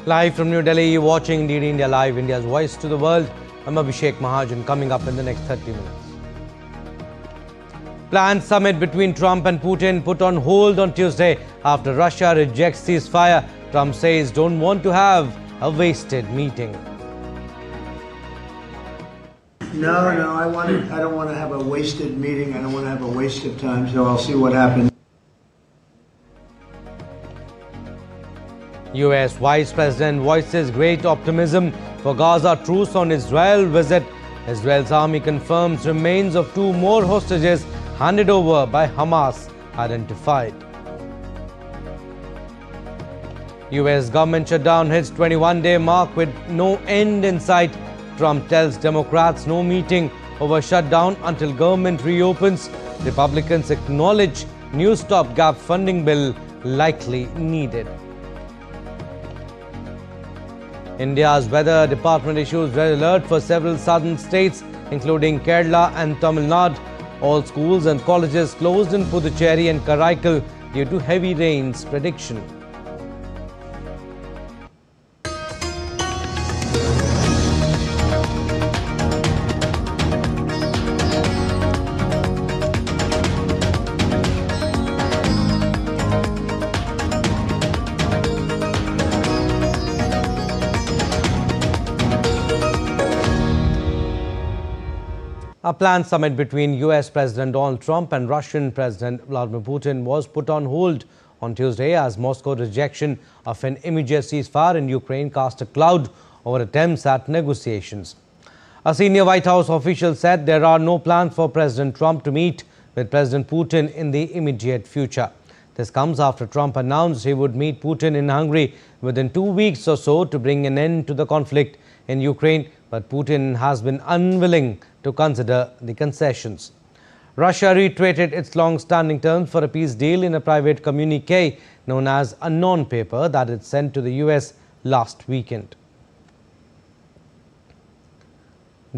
Live from New Delhi, you're watching DD India Live, India's voice to the world. I'm Abhishek Mahajan, coming up in the next 30 minutes. Planned summit between Trump and Putin put on hold on Tuesday after Russia rejects ceasefire. Trump says don't want to have a wasted meeting. No, I don't want to have a wasted meeting. I don't want to have a waste of time, so I'll see what happens. US Vice President voices great optimism for Gaza truce on Israel visit. Israel's army confirms remains of 2 more hostages handed over by Hamas identified. US government shutdown hits 21-day mark with no end in sight. Trump tells Democrats no meeting over shutdown until government reopens. Republicans acknowledge new stopgap funding bill likely needed. India's weather department issues red alert for several southern states, including Kerala and Tamil Nadu. All schools and colleges closed in Puducherry and Karaikal due to heavy rains prediction. A planned summit between US President Donald Trump and Russian President Vladimir Putin was put on hold on Tuesday as Moscow's rejection of an immediate ceasefire in Ukraine cast a cloud over attempts at negotiations. A senior White House official said there are no plans for President Trump to meet with President Putin in the immediate future. This comes after Trump announced he would meet Putin in Hungary within 2 weeks or so to bring an end to the conflict in Ukraine, but Putin has been unwilling to consider the concessions. Russia reiterated its long-standing terms for a peace deal in a private communique known as a non-paper that it sent to the US last weekend.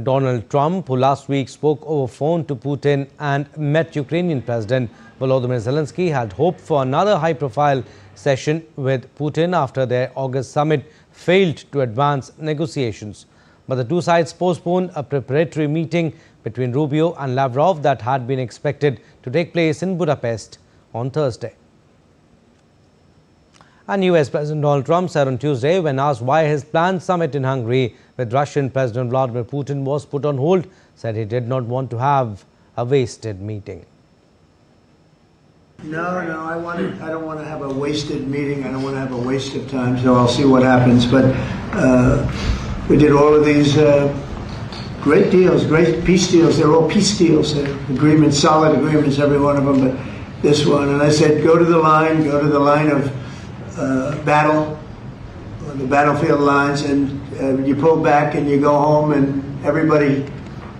Donald Trump, who last week spoke over phone to Putin and met Ukrainian President Volodymyr Zelensky, had hoped for another high-profile session with Putin after their August summit failed to advance negotiations. But the two sides postponed a preparatory meeting between Rubio and Lavrov that had been expected to take place in Budapest on Thursday. And US President Donald Trump said on Tuesday, when asked why his planned summit in Hungary with Russian President Vladimir Putin was put on hold, said he did not want to have a wasted meeting. No, I don't want to have a wasted meeting. I don't want to have a waste of time, so I'll see what happens. But we did all of these great deals, great peace deals. They're all peace deals. They're agreements, solid agreements, every one of them. But this one, and I said, go to the line of battle, the battlefield lines, and you pull back and you go home, and everybody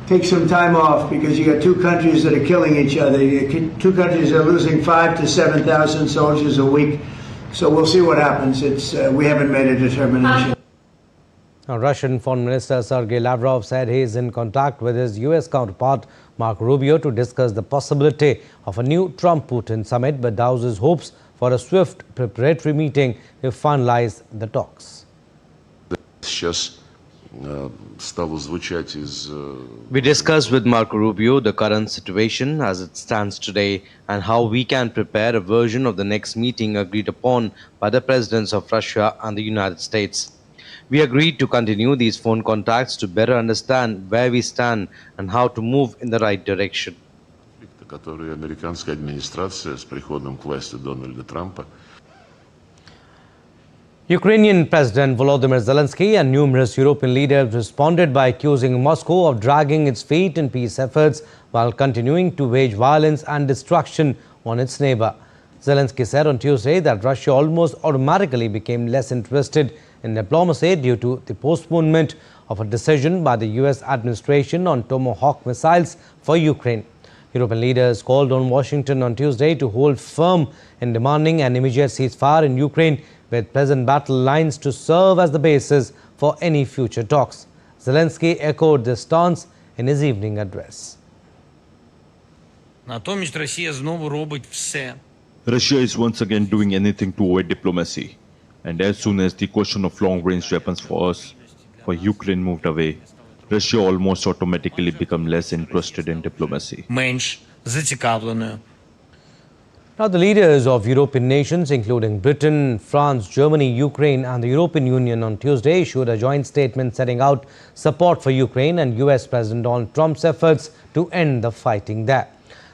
takes some time off because you got 2 countries that are killing each other. You got 2 countries that are losing 5,000 to 7,000 soldiers a week. So we'll see what happens. We haven't made a determination. Now, Russian Foreign Minister Sergei Lavrov said he is in contact with his US counterpart Marco Rubio to discuss the possibility of a new Trump-Putin summit, but douses hopes for a swift preparatory meeting to finalize the talks. We discussed with Marco Rubio the current situation as it stands today and how we can prepare a version of the next meeting agreed upon by the presidents of Russia and the United States. We agreed to continue these phone contacts to better understand where we stand and how to move in the right direction. Ukrainian President Volodymyr Zelensky and numerous European leaders responded by accusing Moscow of dragging its feet in peace efforts while continuing to wage violence and destruction on its neighbor. Zelensky said on Tuesday that Russia almost automatically became less interested in diplomacy due to the postponement of a decision by the US administration on Tomahawk missiles for Ukraine. European leaders called on Washington on Tuesday to hold firm in demanding an immediate ceasefire in Ukraine, with present battle lines to serve as the basis for any future talks. Zelensky echoed this stance in his evening address. Russia is once again doing anything to avoid diplomacy. And as soon as the question of long-range weapons for us, for Ukraine moved away, Russia almost automatically became less interested in diplomacy. менш зацікавленою. Now, the leaders of European nations, including Britain, France, Germany, Ukraine and the European Union on Tuesday issued a joint statement setting out support for Ukraine and US President Donald Trump's efforts to end the fighting there.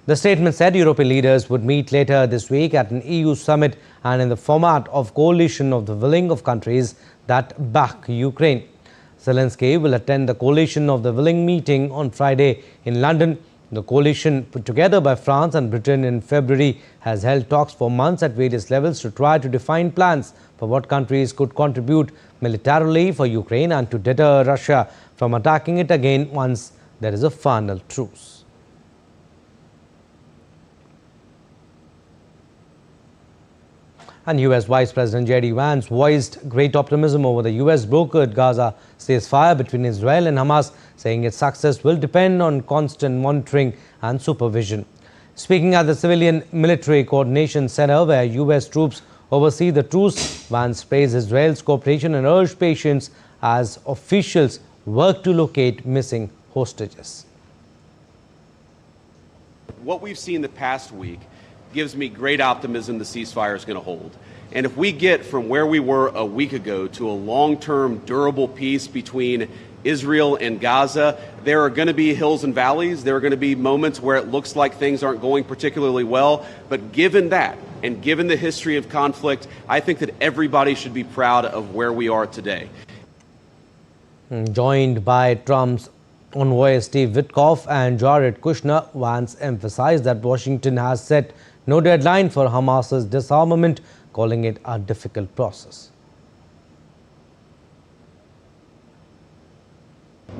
The statement said European leaders would meet later this week at an EU summit and in the format of coalition of the willing of countries that back Ukraine. Zelensky will attend the coalition of the willing meeting on Friday in London. The coalition, put together by France and Britain in February, has held talks for months at various levels to try to define plans for what countries could contribute militarily for Ukraine and to deter Russia from attacking it again once there is a final truce. And US Vice President J.D. Vance voiced great optimism over the US-brokered Gaza ceasefire between Israel and Hamas, saying its success will depend on constant monitoring and supervision. Speaking at the Civilian Military Coordination Center, where US troops oversee the truce, Vance praised Israel's cooperation and urged patience as officials work to locate missing hostages. What we've seen the past week gives me great optimism the ceasefire is going to hold. And if we get from where we were a week ago to a long-term durable peace between Israel and Gaza, there are going to be hills and valleys. There are going to be moments where it looks like things aren't going particularly well. But given that, and given the history of conflict, I think that everybody should be proud of where we are today. Joined by Trump's envoy Steve Witkoff and Jared Kushner, Vance emphasized that Washington has set no deadline for Hamas's disarmament, calling it a difficult process.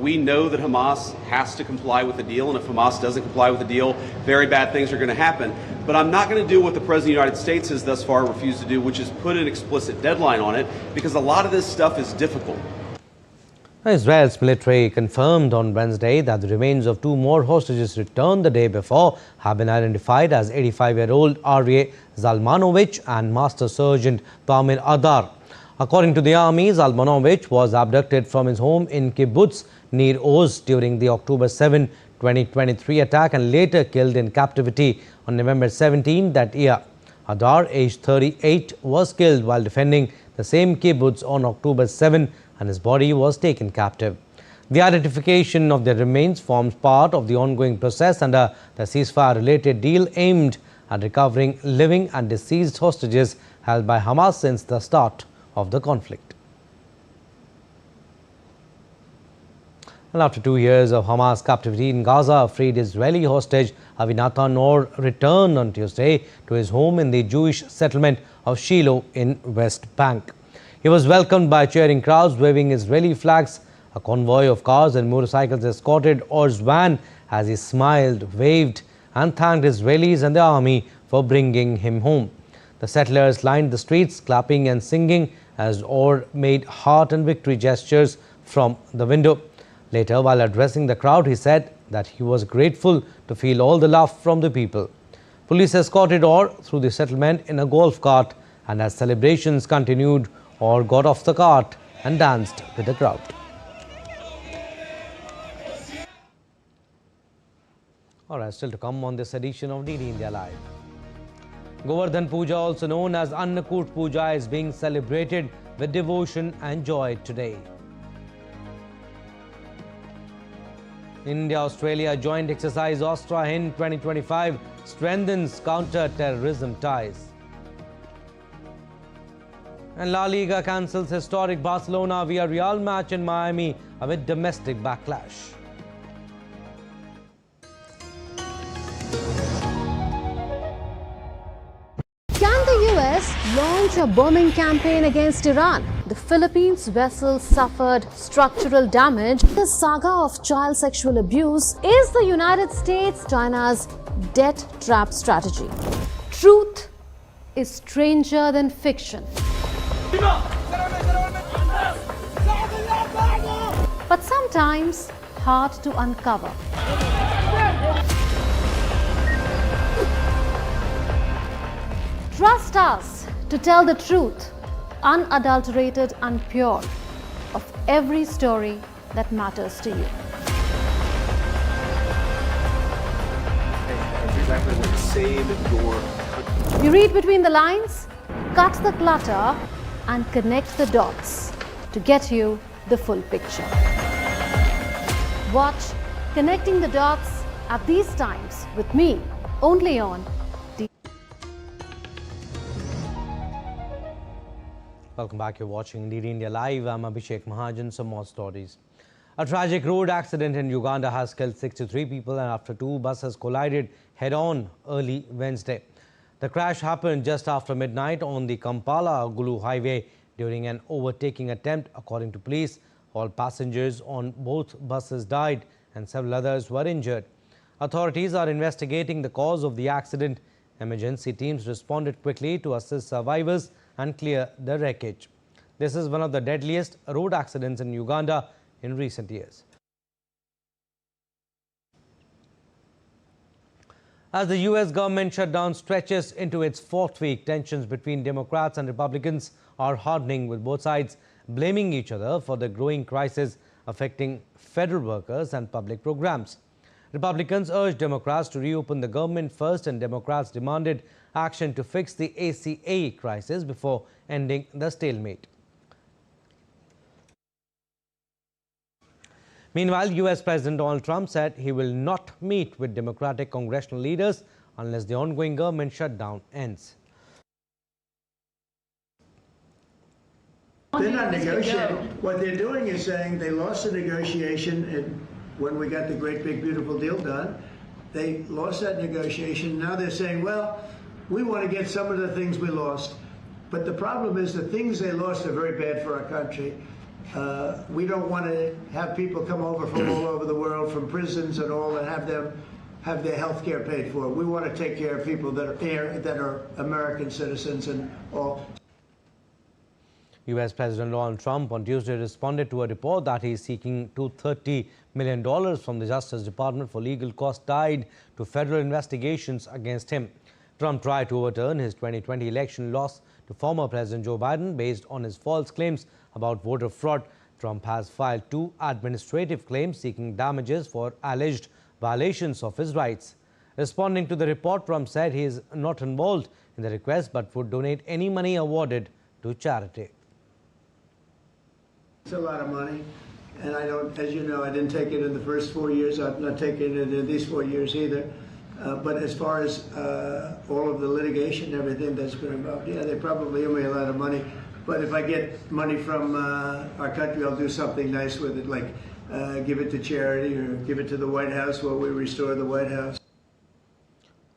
We know that Hamas has to comply with the deal, and if Hamas doesn't comply with the deal, very bad things are going to happen. But I'm not going to do what the President of the United States has thus far refused to do, which is put an explicit deadline on it, because a lot of this stuff is difficult. Israel's military confirmed on Wednesday that the remains of two more hostages returned the day before have been identified as 85-year-old Aryeh Zalmanovich and Master Sergeant Tamir Adar. According to the army, Zalmanovich was abducted from his home in Kibbutz Nir Oz during the October 7, 2023 attack and later killed in captivity on November 17 that year. Adar, aged 38, was killed while defending the same kibbutz on October 7 and his body was taken captive. The identification of their remains forms part of the ongoing process under the ceasefire-related deal aimed at recovering living and deceased hostages held by Hamas since the start of the conflict. And after 2 years of Hamas captivity in Gaza, a freed Israeli hostage Avinatan Or returned on Tuesday to his home in the Jewish settlement of Shiloh in West Bank. He was welcomed by cheering crowds waving Israeli flags. A convoy of cars and motorcycles escorted Or's van as he smiled, waved and thanked Israelis and the army for bringing him home. The settlers lined the streets, clapping and singing as Or made heart and victory gestures from the window. Later, while addressing the crowd, he said that he was grateful to feel all the love from the people. Police escorted Or through the settlement in a golf cart, and as celebrations continued, Or got off the cart and danced with the crowd. Alright, still to come on this edition of DD India Live. Govardhan Puja, also known as Annakut Puja, is being celebrated with devotion and joy today. India-Australia joint exercise Ostra Hind 2025 strengthens counter-terrorism ties. And La Liga cancels historic Barcelona via Real match in Miami amid domestic backlash. Can the US launch a bombing campaign against Iran? The Philippines vessel suffered structural damage. The saga of child sexual abuse is the United States China's debt trap strategy. Truth is stranger than fiction. But sometimes hard to uncover. Trust us to tell the truth unadulterated and pure of every story that matters to you. Exactly what save your country. You read between the lines, cut the clutter, and connect the dots to get you the full picture. Watch Connecting the Dots at these times with me, only on Welcome back. You're watching DD India Live. I'm Abhishek Mahajan. Some more stories. A tragic road accident in Uganda has killed 63 people and after two buses collided head-on early Wednesday. The crash happened just after midnight on the Kampala-Gulu highway during an overtaking attempt. According to police, all passengers on both buses died and several others were injured. Authorities are investigating the cause of the accident. Emergency teams responded quickly to assist survivors and clear the wreckage. This is one of the deadliest road accidents in Uganda in recent years. As the US government shutdown stretches into its fourth week, tensions between Democrats and Republicans are hardening, with both sides blaming each other for the growing crisis affecting federal workers and public programs. Republicans urged Democrats to reopen the government first, and Democrats demanded action to fix the ACA crisis before ending the stalemate. Meanwhile, US President Donald Trump said he will not meet with Democratic congressional leaders unless the ongoing government shutdown ends. They're not negotiating. What they're doing is saying they lost the negotiation when we got the great big beautiful deal done. They lost that negotiation. Now they're saying, well, we want to get some of the things we lost. But the problem is the things they lost are very bad for our country. We don't want to have people come over from all over the world, from prisons and all, and have them have their health care paid for. We want to take care of people that are here, that are American citizens and all. US President Donald Trump on Tuesday responded to a report that he is seeking $230 million from the Justice Department for legal costs tied to federal investigations against him. Trump tried to overturn his 2020 election loss to former President Joe Biden based on his false claims about voter fraud. Trump has filed 2 administrative claims seeking damages for alleged violations of his rights. Responding to the report, Trump said he is not involved in the request but would donate any money awarded to charity. It's a lot of money, and I don't, as you know, I didn't take it in the first 4 years. I'm not taking it in these 4 years either. But as far as all of the litigation and everything that's been involved, yeah, they probably owe me a lot of money. But if I get money from our country, I'll do something nice with it, like give it to charity or give it to the White House while we restore the White House.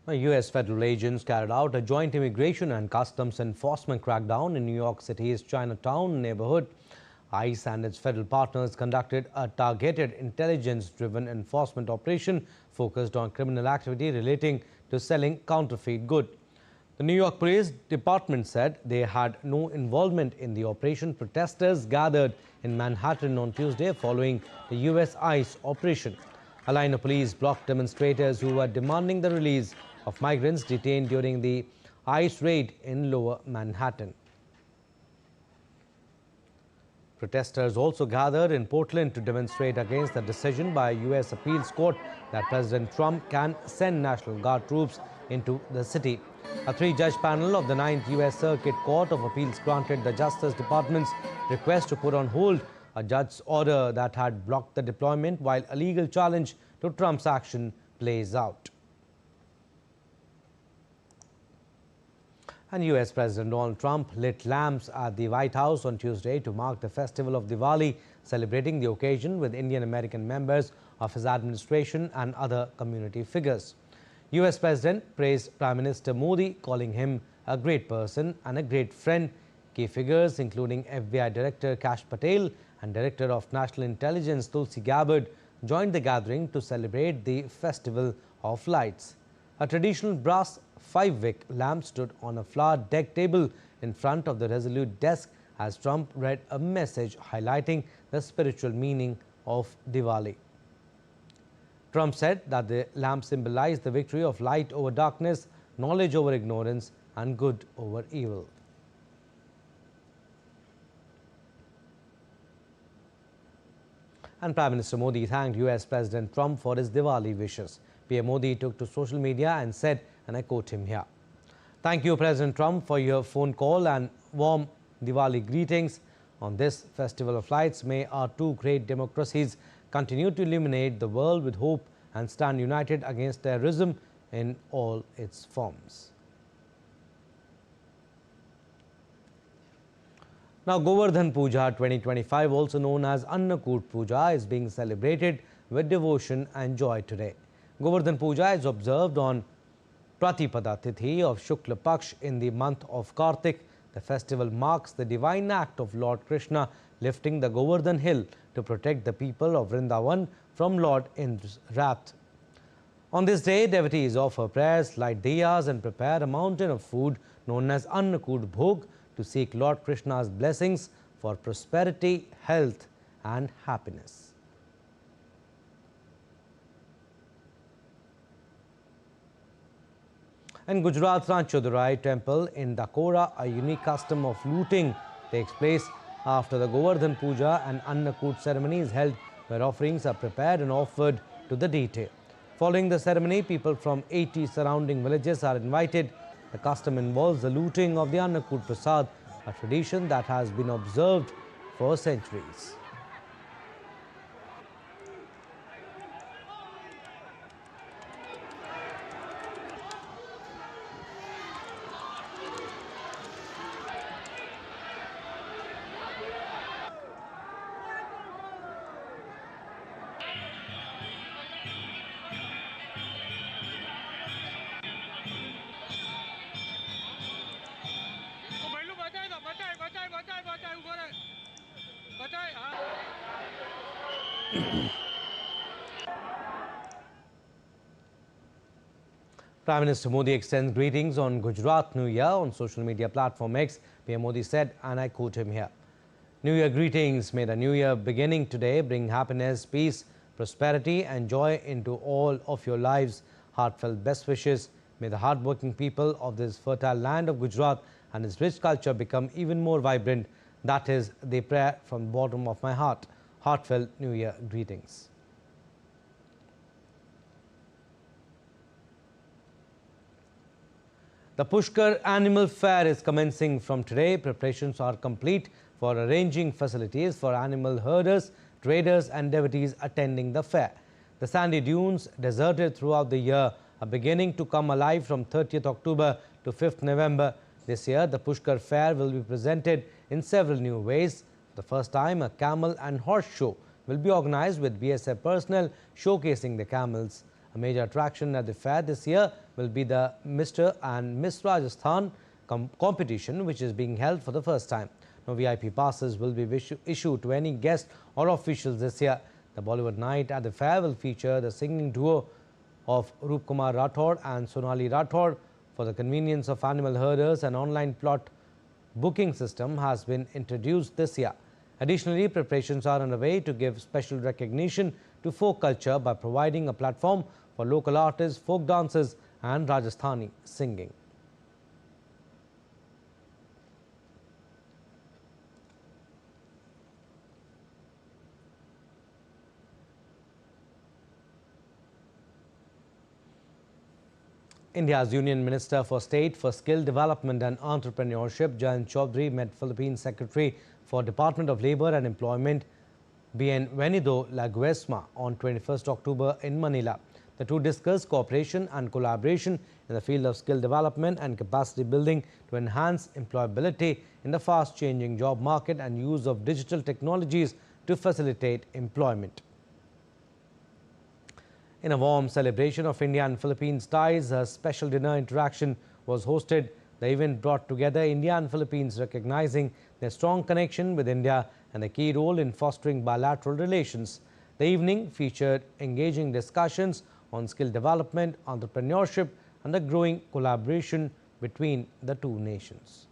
US federal agents carried out a joint immigration and customs enforcement crackdown in New York City's Chinatown neighborhood. ICE and its federal partners conducted a targeted intelligence-driven enforcement operation focused on criminal activity relating to selling counterfeit goods. The New York Police Department said they had no involvement in the operation. Protesters gathered in Manhattan on Tuesday following the US ICE operation. A line of police blocked demonstrators who were demanding the release of migrants detained during the ICE raid in Lower Manhattan. Protesters also gathered in Portland to demonstrate against the decision by a US appeals court that President Trump can send National Guard troops into the city. A 3-judge panel of the 9th US Circuit Court of Appeals granted the Justice Department's request to put on hold a judge's order that had blocked the deployment while a legal challenge to Trump's action plays out. And US President Donald Trump lit lamps at the White House on Tuesday to mark the festival of Diwali, celebrating the occasion with Indian American members of his administration and other community figures. US President praised Prime Minister Modi, calling him a great person and a great friend. Key figures including FBI Director Kash Patel and Director of National Intelligence Tulsi Gabbard joined the gathering to celebrate the Festival of Lights. A traditional brass 5-wick lamp stood on a flower-decked table in front of the Resolute desk as Trump read a message highlighting the spiritual meaning of Diwali. Trump said that the lamp symbolized the victory of light over darkness, knowledge over ignorance, and good over evil. And Prime Minister Modi thanked US President Trump for his Diwali wishes. PM Modi took to social media and said, and I quote him here, "Thank you, President Trump, for your phone call and warm Diwali greetings. On this festival of lights, may our two great democracies continue to illuminate the world with hope and stand united against terrorism in all its forms." Now, Govardhan Puja 2025, also known as Annakut Puja, is being celebrated with devotion and joy today. Govardhan Puja is observed on Pratipada Tithi of Shukla Paksh in the month of Kartik. The festival marks the divine act of Lord Krishna lifting the Govardhan hill to protect the people of Vrindavan from Lord Indra's wrath. On this day, devotees offer prayers, light diyas and prepare a mountain of food known as Annakut Bhog to seek Lord Krishna's blessings for prosperity, health and happiness. In Gujarat's Ranchodurai temple in Dakora, a unique custom of looting takes place after the Govardhan Puja and Annakut ceremony is held, where offerings are prepared and offered to the deity. Following the ceremony, people from 80 surrounding villages are invited. The custom involves the looting of the Annakut Prasad, a tradition that has been observed for centuries. Prime Minister Modi extends greetings on Gujarat New Year on social media platform X. PM Modi said, and I quote him here, "New Year greetings. May the new year beginning today bring happiness, peace, prosperity and joy into all of your lives. Heartfelt best wishes. May the hardworking people of this fertile land of Gujarat and its rich culture become even more vibrant. That is the prayer from the bottom of my heart. Heartfelt New Year greetings." The Pushkar Animal Fair is commencing from today. Preparations are complete for arranging facilities for animal herders, traders and devotees attending the fair. The sandy dunes, deserted throughout the year, are beginning to come alive from 30th October to 5th November. This year, the Pushkar Fair will be presented in several new ways. For the first time, a camel and horse show will be organized with BSF personnel showcasing the camels. A major attraction at the fair this year will be the Mr. and Miss Rajasthan competition, which is being held for the first time. No VIP passes will be issued to any guests or officials this year. The Bollywood night at the fair will feature the singing duo of Roop Kumar Rathod and Sonali Rathod. For the convenience of animal herders, an online plot booking system has been introduced this year. Additionally, preparations are underway to give special recognition to folk culture by providing a platform for local artists, folk dancers and Rajasthani singing. India's Union Minister for State for Skill Development and Entrepreneurship, Jayant Chaudhary, met Philippine Secretary for Department of Labour and Employment, Bienvenido Laguesma, on 21st October in Manila. The two discussed cooperation and collaboration in the field of skill development and capacity building to enhance employability in the fast-changing job market and use of digital technologies to facilitate employment. In a warm celebration of India and Philippines ties, a special dinner interaction was hosted. The event brought together India and Philippines, recognizing their strong connection with India and the key role in fostering bilateral relations. The evening featured engaging discussions on skill development, entrepreneurship and the growing collaboration between the two nations.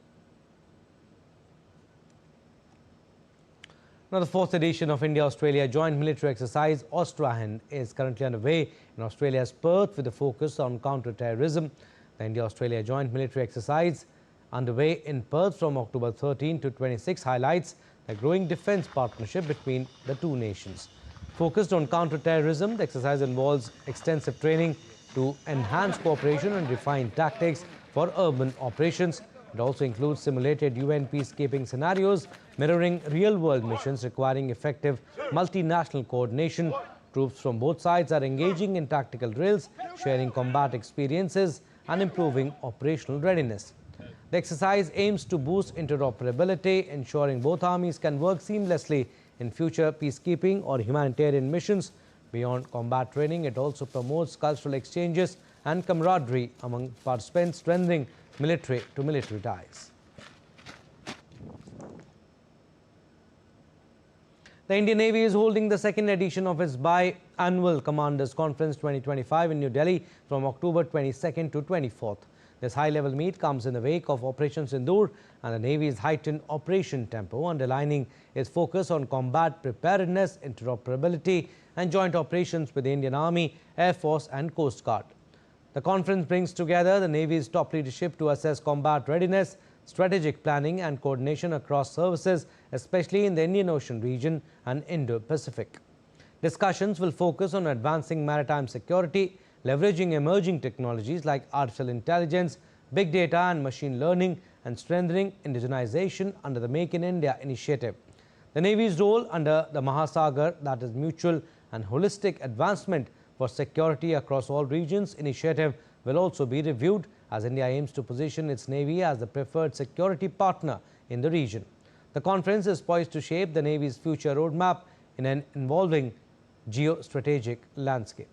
Now, the fourth edition of India-Australia Joint Military Exercise Austrahan is currently underway in Australia's Perth with a focus on counter-terrorism. The India-Australia Joint Military Exercise underway in Perth from October 13 to 26 highlights the growing defence partnership between the two nations. Focused on counter-terrorism, the exercise involves extensive training to enhance cooperation and refine tactics for urban operations. It also includes simulated UN peacekeeping scenarios, mirroring real-world missions requiring effective multinational coordination. Troops from both sides are engaging in tactical drills, sharing combat experiences and improving operational readiness. The exercise aims to boost interoperability, ensuring both armies can work seamlessly in future peacekeeping or humanitarian missions. Beyond combat training, it also promotes cultural exchanges and camaraderie among participants, strengthening military-to-military ties. The Indian Navy is holding the second edition of its biannual Commanders Conference 2025 in New Delhi from October 22nd to 24th. This high-level meet comes in the wake of Operation Sindoor and the Navy's heightened operation tempo, underlining its focus on combat preparedness, interoperability and joint operations with the Indian Army, Air Force and Coast Guard. The conference brings together the Navy's top leadership to assess combat readiness, strategic planning and coordination across services, especially in the Indian Ocean region and Indo-Pacific. Discussions will focus on advancing maritime security, leveraging emerging technologies like artificial intelligence, big data and machine learning, and strengthening indigenization under the Make in India initiative. The Navy's role under the Mahasagar, that is mutual and holistic advancement for security across all regions initiative, will also be reviewed as India aims to position its Navy as the preferred security partner in the region. The conference is poised to shape the Navy's future roadmap in an evolving geostrategic landscape.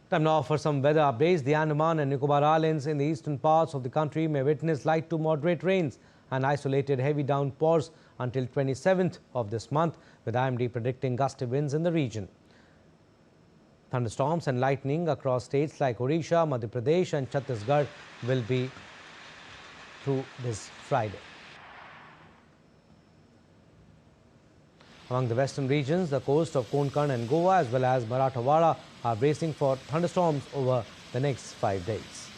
Time now for some weather updates. The Andaman and Nicobar Islands in the eastern parts of the country may witness light to moderate rains and isolated heavy downpours until 27th of this month, with IMD predicting gusty winds in the region. Thunderstorms and lightning across states like Odisha, Madhya Pradesh and Chhattisgarh will be through this Friday. Among the western regions, the coast of Konkan and Goa as well as Marathwada are bracing for thunderstorms over the next 5 days.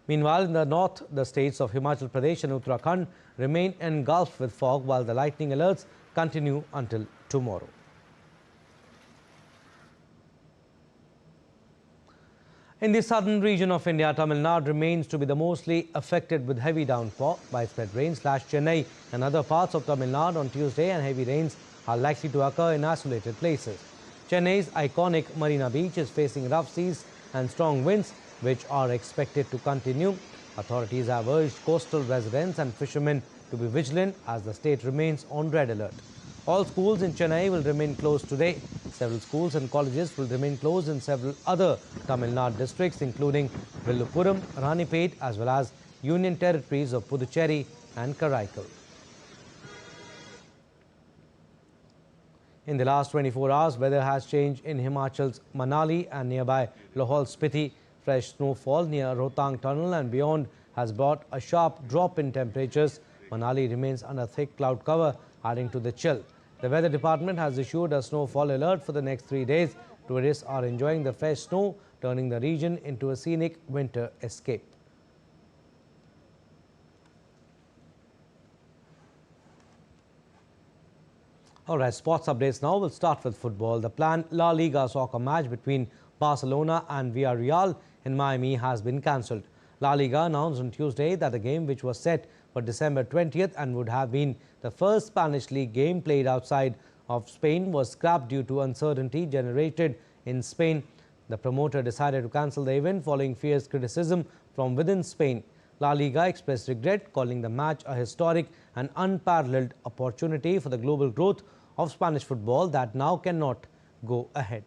Meanwhile, in the north, the states of Himachal Pradesh and Uttarakhand remain engulfed with fog, while the lightning alerts continue until tomorrow. In the southern region of India, Tamil Nadu remains to be the mostly affected with heavy downpour. Widespread rain slashed Chennai and other parts of Tamil Nadu on Tuesday, and heavy rains are likely to occur in isolated places. Chennai's iconic Marina Beach is facing rough seas and strong winds, which are expected to continue. Authorities have urged coastal residents and fishermen to be vigilant as the state remains on red alert. All schools in Chennai will remain closed today. Several schools and colleges will remain closed in several other Tamil Nadu districts, including Villupuram, Ranipet, as well as Union territories of Puducherry and Karaikal. In the last 24 hours, weather has changed in Himachal's Manali and nearby Lahaul Spiti. Fresh snowfall near Rohtang Tunnel and beyond has brought a sharp drop in temperatures. Manali remains under thick cloud cover, adding to the chill. The weather department has issued a snowfall alert for the next 3 days. Tourists are enjoying the fresh snow, turning the region into a scenic winter escape. All right, sports updates now. We'll start with football. The planned La Liga soccer match between Barcelona and Villarreal in Miami has been cancelled. La Liga announced on Tuesday that the game, which was set for December 20th and would have been the first Spanish league game played outside of Spain, was scrapped due to uncertainty generated in Spain. The promoter decided to cancel the event following fierce criticism from within Spain. La Liga expressed regret, calling the match a historic and unparalleled opportunity for the global growth of Spanish football that now cannot go ahead.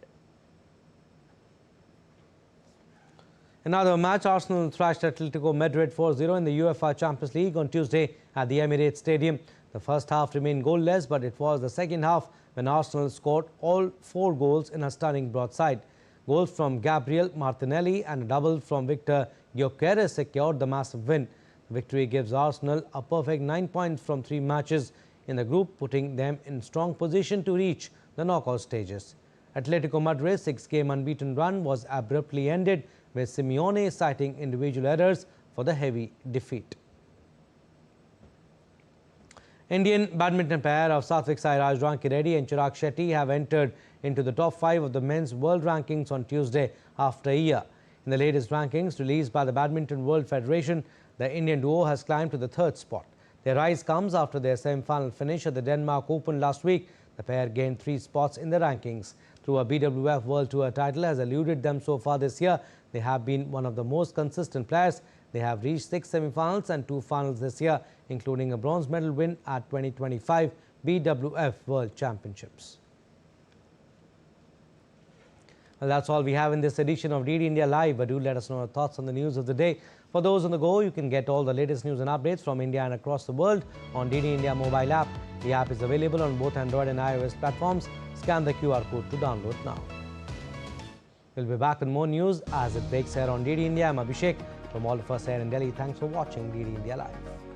Another match, Arsenal thrashed Atletico Madrid 4-0 in the UEFA Champions League on Tuesday at the Emirates Stadium. The first half remained goalless, but it was the second half when Arsenal scored all 4 goals in a stunning broadside. Goals from Gabriel Martinelli and a double from Victor Gyökeres secured the massive win. The victory gives Arsenal a perfect 9 points from 3 matches in the group, putting them in strong position to reach the knockout stages. Atletico Madrid's 6-game unbeaten run was abruptly ended, with Simeone citing individual errors for the heavy defeat. Indian badminton pair of Satvik Sairaj Rankireddy and Chirag Shetty have entered into the top 5 of the men's world rankings on Tuesday after a year. In the latest rankings released by the Badminton World Federation, the Indian duo has climbed to the 3rd spot. Their rise comes after their semi-final finish at the Denmark Open last week. The pair gained 3 spots in the rankings. Though a BWF World Tour title has eluded them so far this year, they have been one of the most consistent players. They have reached 6 semi-finals and 2 finals this year, including a bronze medal win at 2025 BWF World Championships. Well, that's all we have in this edition of DD India Live, but do let us know your thoughts on the news of the day. For those on the go, you can get all the latest news and updates from India and across the world on DD India mobile app. The app is available on both Android and iOS platforms. Scan the QR code to download now. We'll be back with more news as it breaks here on DD India. I'm Abhishek. From all of us here in Delhi, thanks for watching DD India Live.